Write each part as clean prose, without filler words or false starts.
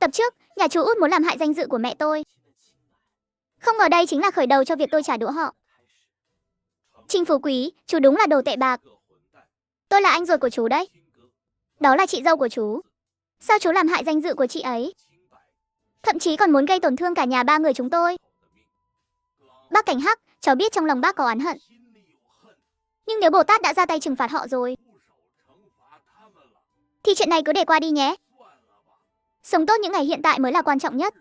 Tập trước, nhà chú Út muốn làm hại danh dự của mẹ tôi. Không ngờ đây chính là khởi đầu cho việc tôi trả đũa họ. Trình Phú Quý, chú đúng là đồ tệ bạc. Tôi là anh ruột của chú đấy. Đó là chị dâu của chú. Sao chú làm hại danh dự của chị ấy? Thậm chí còn muốn gây tổn thương cả nhà ba người chúng tôi. Bác Cảnh Hắc, cháu biết trong lòng bác có oán hận. Nhưng nếu Bồ Tát đã ra tay trừng phạt họ rồi, thì chuyện này cứ để qua đi nhé. Sống tốt những ngày hiện tại mới là quan trọng nhất.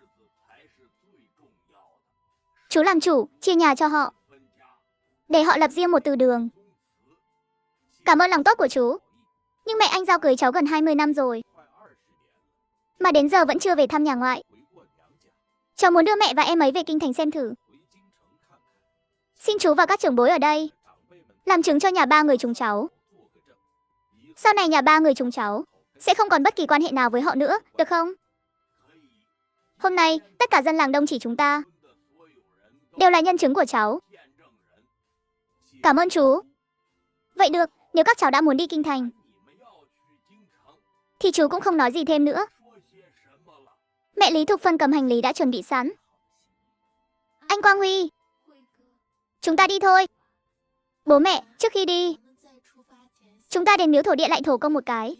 Chú làm chủ, chia nhà cho họ, để họ lập riêng một từ đường. Cảm ơn lòng tốt của chú. Nhưng mẹ anh Giao cưới cháu gần 20 năm rồi, mà đến giờ vẫn chưa về thăm nhà ngoại. Cháu muốn đưa mẹ và em ấy về kinh thành xem thử. Xin chú và các trưởng bối ở đây làm chứng cho nhà ba người chúng cháu. Sau này nhà ba người chúng cháu sẽ không còn bất kỳ quan hệ nào với họ nữa, được không? Hôm nay, tất cả dân làng Đông Chỉ chúng ta đều là nhân chứng của cháu. Cảm ơn chú. Vậy được, nếu các cháu đã muốn đi kinh thành, thì chú cũng không nói gì thêm nữa. Mẹ Lý Thục Phân cầm hành lý đã chuẩn bị sẵn. Anh Quang Huy, chúng ta đi thôi. Bố mẹ, trước khi đi, chúng ta đến miếu thổ địa lại thổ công một cái.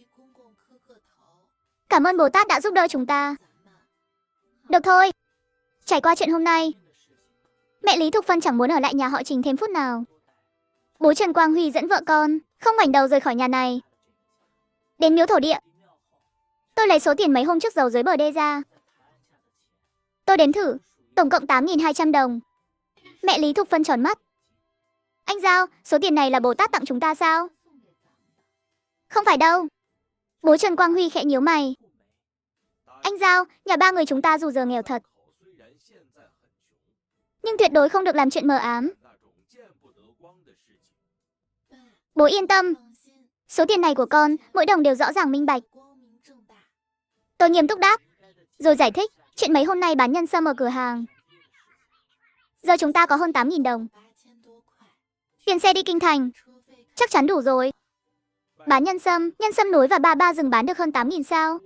Cảm ơn Bồ Tát đã giúp đỡ chúng ta. Được thôi. Trải qua chuyện hôm nay, mẹ Lý Thục Phân chẳng muốn ở lại nhà họ Trình thêm phút nào. Bố Trần Quang Huy dẫn vợ con không ngoảnh đầu rời khỏi nhà này. Đến miếu thổ địa, tôi lấy số tiền mấy hôm trước giấu dưới bờ đê ra. Tôi đếm thử, tổng cộng 8.200 đồng. Mẹ Lý Thục Phân tròn mắt. Anh Giao, số tiền này là Bồ Tát tặng chúng ta sao? Không phải đâu. Bố Trần Quang Huy khẽ nhíu mày. Anh Giao, nhà ba người chúng ta dù giờ nghèo thật, nhưng tuyệt đối không được làm chuyện mờ ám. Bố yên tâm, số tiền này của con, mỗi đồng đều rõ ràng minh bạch. Tôi nghiêm túc đáp, rồi giải thích chuyện mấy hôm nay bán nhân sâm ở cửa hàng. Giờ chúng ta có hơn 8.000 đồng. Tiền xe đi kinh thành chắc chắn đủ rồi. Bán nhân sâm núi và ba rừng bán được hơn 8.000 sao?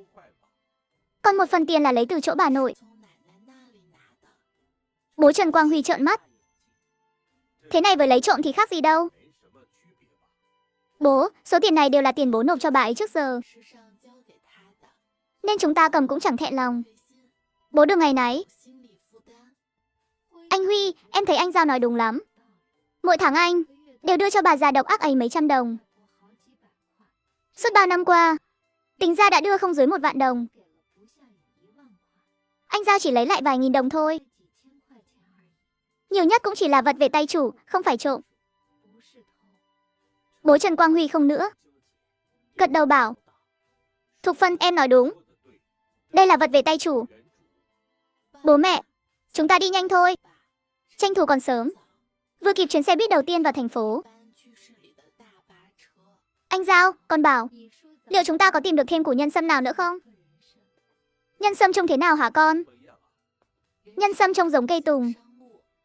Còn một phần tiền là lấy từ chỗ bà nội. Bố Trần Quang Huy trợn mắt. Thế này với lấy trộm thì khác gì đâu. Bố, số tiền này đều là tiền bố nộp cho bà ấy trước giờ, nên chúng ta cầm cũng chẳng thẹn lòng. Bố đừng ngày náy. Anh Huy, em thấy anh Giao nói đúng lắm. Mỗi tháng anh đều đưa cho bà già độc ác ấy mấy trăm đồng. Suốt bao năm qua, tính ra đã đưa không dưới 1 vạn đồng. Anh Giao chỉ lấy lại vài nghìn đồng thôi. Nhiều nhất cũng chỉ là vật về tay chủ, không phải trộm. Bố Trần Quang Huy không nữa, gật đầu bảo, Thục Phân, em nói đúng. Đây là vật về tay chủ. Bố mẹ, chúng ta đi nhanh thôi. Tranh thủ còn sớm, vừa kịp chuyến xe buýt đầu tiên vào thành phố. Anh Giao, con bảo, liệu chúng ta có tìm được thêm củ nhân sâm nào nữa không? Nhân sâm trông thế nào hả con? Nhân sâm trông giống cây tùng,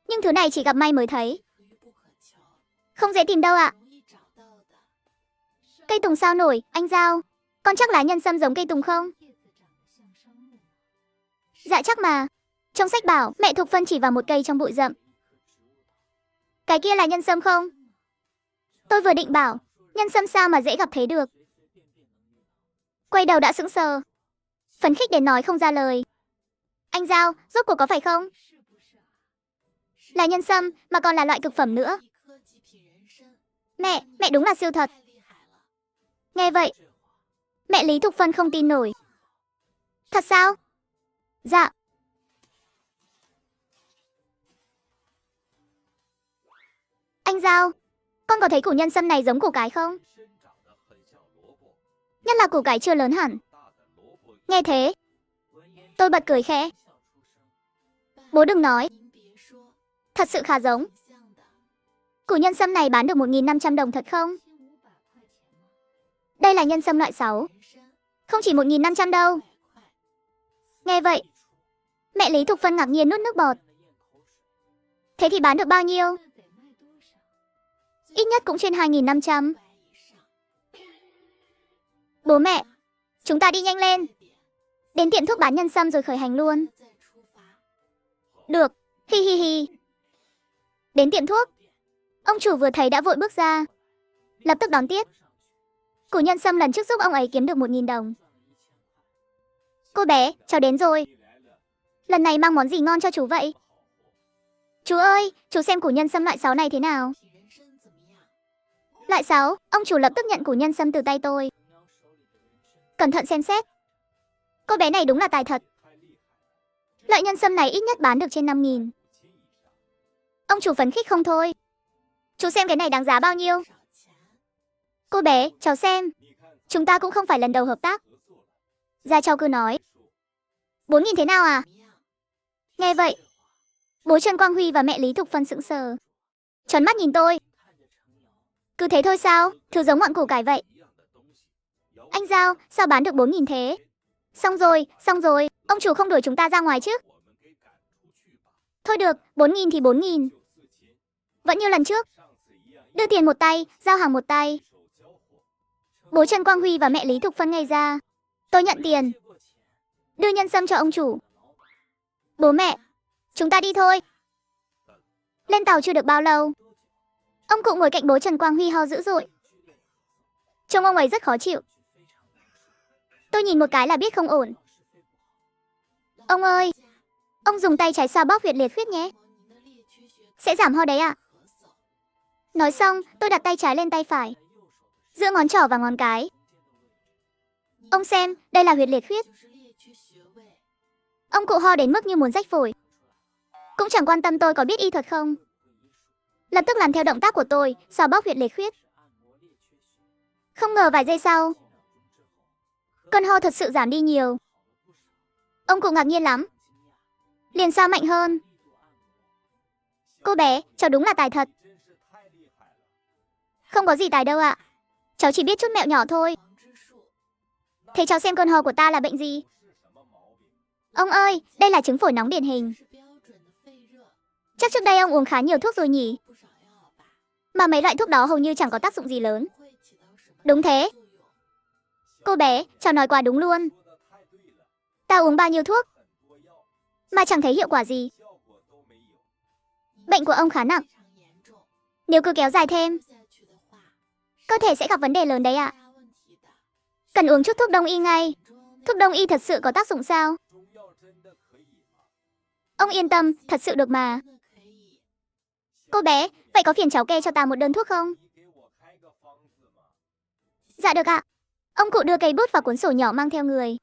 nhưng thứ này chỉ gặp may mới thấy. Không dễ tìm đâu ạ. Cây tùng sao nổi, anh Giao? Con chắc lá nhân sâm giống cây tùng không? Dạ chắc mà. Trong sách bảo mẹ Thục Phân chỉ vào một cây trong bụi rậm. Cái kia là nhân sâm không? Tôi vừa định bảo, nhân sâm sao mà dễ gặp thấy được. Quay đầu đã sững sờ, phấn khích đến nói không ra lời. Anh Giao, rốt cuộc có phải không? Là nhân sâm mà còn là loại cực phẩm nữa. Mẹ đúng là siêu thật. Nghe vậy, mẹ Lý Thục Phân không tin nổi. Thật sao? Dạ. Anh Giao, con có thấy củ nhân sâm này giống củ cải không? Nhất là củ cải chưa lớn hẳn. Nghe thế, tôi bật cười khẽ. Bố đừng nói. Thật sự khá giống. Củ nhân sâm này bán được 1.500 đồng thật không? Đây là nhân sâm loại 6. Không chỉ 1.500 đâu. Nghe vậy, mẹ Lý Thục Phân ngạc nhiên nuốt nước bọt. Thế thì bán được bao nhiêu? Ít nhất cũng trên 2.500. Bố mẹ, chúng ta đi nhanh lên. Đến tiệm thuốc bán nhân sâm rồi khởi hành luôn. Được, hi hi hi. Đến tiệm thuốc, ông chủ vừa thấy đã vội bước ra, lập tức đón tiếp. Củ nhân sâm lần trước giúp ông ấy kiếm được 1.000 đồng. Cô bé, cháu đến rồi. Lần này mang món gì ngon cho chú vậy? Chú ơi, chú xem củ nhân sâm loại 6 này thế nào? Loại 6, ông chủ lập tức nhận củ nhân sâm từ tay tôi. Cẩn thận xem xét. Cô bé này đúng là tài thật. Loại nhân sâm này ít nhất bán được trên 5.000. Ông chủ phấn khích không thôi. Chú xem cái này đáng giá bao nhiêu? Cô bé, cháu xem. Chúng ta cũng không phải lần đầu hợp tác. Gia Châu cứ nói. 4.000 thế nào à? Nghe vậy, bố Trần Quang Huy và mẹ Lý Thục Phân sững sờ, tròn mắt nhìn tôi. Cứ thế thôi sao? Thứ giống ngọn củ cải vậy. Anh Giao, sao bán được 4.000 thế? Xong rồi, ông chủ không đuổi chúng ta ra ngoài chứ? Thôi được, 4.000 thì 4.000. Vẫn như lần trước. Đưa tiền một tay, giao hàng một tay. Bố Trần Quang Huy và mẹ Lý Thục Phân ngây ra. Tôi nhận tiền, đưa nhân sâm cho ông chủ. Bố mẹ, chúng ta đi thôi. Lên tàu chưa được bao lâu, ông cụ ngồi cạnh bố Trần Quang Huy ho dữ dội. Trông ông ấy rất khó chịu. Tôi nhìn một cái là biết không ổn. Ông ơi, ông dùng tay trái xoa bóp huyệt liệt huyết nhé. Sẽ giảm ho đấy ạ. Nói xong, tôi đặt tay trái lên tay phải, giữa ngón trỏ và ngón cái. Ông xem, đây là huyệt liệt huyết. Ông cụ ho đến mức như muốn rách phổi, cũng chẳng quan tâm tôi có biết y thuật không. Lập tức làm theo động tác của tôi, xoa bóp huyệt liệt huyết. Không ngờ vài giây sau, cơn ho thật sự giảm đi nhiều. Ông cụ ngạc nhiên lắm, liền xoa mạnh hơn. Cô bé, cháu đúng là tài thật. Không có gì tài đâu ạ. Cháu chỉ biết chút mẹo nhỏ thôi. Thế cháu xem cơn ho của ta là bệnh gì? Ông ơi, đây là chứng phổi nóng điển hình. Chắc trước đây ông uống khá nhiều thuốc rồi nhỉ? Mà mấy loại thuốc đó hầu như chẳng có tác dụng gì lớn. Đúng thế. Cô bé, cháu nói quá đúng luôn. Ta uống bao nhiêu thuốc mà chẳng thấy hiệu quả gì. Bệnh của ông khá nặng. Nếu cứ kéo dài thêm, cơ thể sẽ gặp vấn đề lớn đấy ạ. Cần uống chút thuốc đông y ngay. Thuốc đông y thật sự có tác dụng sao? Ông yên tâm, thật sự được mà. Cô bé, vậy có phiền cháu kê cho ta một đơn thuốc không? Dạ được ạ. Ông cụ đưa cây bút và cuốn sổ nhỏ mang theo người.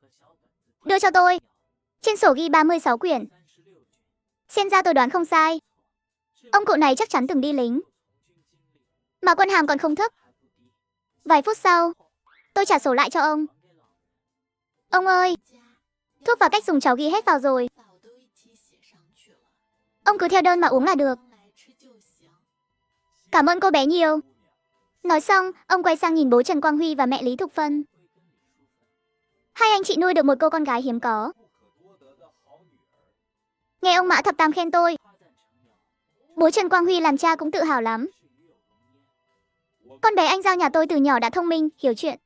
Đưa cho tôi. Trên sổ ghi 36 quyển. Xem ra tôi đoán không sai. Ông cụ này chắc chắn từng đi lính, mà quân hàm còn không thấp. Vài phút sau, tôi trả sổ lại cho ông. Ông ơi, thuốc và cách dùng cháu ghi hết vào rồi. Ông cứ theo đơn mà uống là được. Cảm ơn cô bé nhiều. Nói xong, ông quay sang nhìn bố Trần Quang Huy và mẹ Lý Thục Phân. Hai anh chị nuôi được một cô con gái hiếm có. Nghe ông Mã Thập Tam khen tôi, bố Trần Quang Huy làm cha cũng tự hào lắm. Con bé anh Giao nhà tôi từ nhỏ đã thông minh, hiểu chuyện,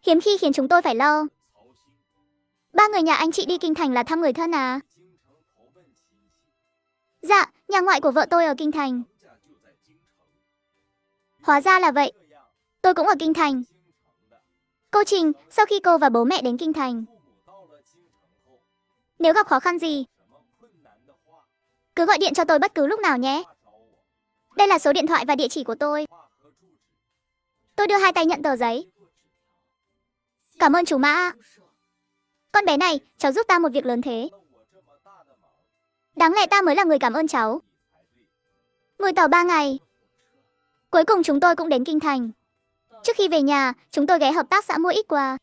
hiếm khi khiến chúng tôi phải lo. Ba người nhà anh chị đi kinh thành là thăm người thân à? Dạ, nhà ngoại của vợ tôi ở kinh thành. Hóa ra là vậy. Tôi cũng ở kinh thành. Cô Trình, sau khi cô và bố mẹ đến kinh thành, nếu gặp khó khăn gì, cứ gọi điện cho tôi bất cứ lúc nào nhé. Đây là số điện thoại và địa chỉ của tôi. Tôi đưa hai tay nhận tờ giấy. Cảm ơn chú Mã. Con bé này, cháu giúp ta một việc lớn thế. Đáng lẽ ta mới là người cảm ơn cháu. Ngồi tàu 3 ngày, cuối cùng chúng tôi cũng đến kinh thành. Trước khi về nhà, chúng tôi ghé hợp tác xã mua ít quà.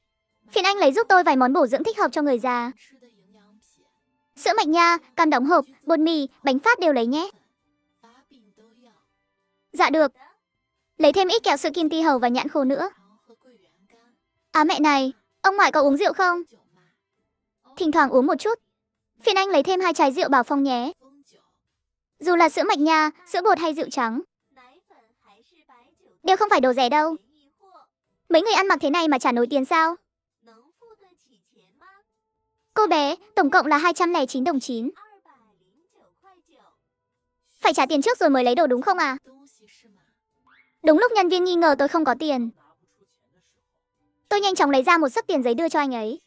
Phiền anh lấy giúp tôi vài món bổ dưỡng thích hợp cho người già. Sữa mạch nha, cam đóng hộp, bột mì, bánh phát đều lấy nhé. Dạ được. Lấy thêm ít kẹo sữa kim ti hầu và nhãn khô nữa. À mẹ này, ông ngoại có uống rượu không? Thỉnh thoảng uống một chút. Phiền anh lấy thêm 2 chai rượu Bảo Phong nhé. Dù là sữa mạch nha, sữa bột hay rượu trắng, đều không phải đồ rẻ đâu. Mấy người ăn mặc thế này mà chả nổi tiền sao? Cô bé, tổng cộng là 209 đồng chín. Phải trả tiền trước rồi mới lấy đồ đúng không à? Đúng lúc nhân viên nghi ngờ tôi không có tiền, tôi nhanh chóng lấy ra một xấp tiền giấy đưa cho anh ấy.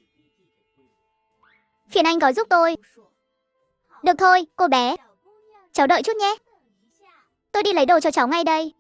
Phiền anh gói giúp tôi. Được thôi, cô bé. Cháu đợi chút nhé. Tôi đi lấy đồ cho cháu ngay đây.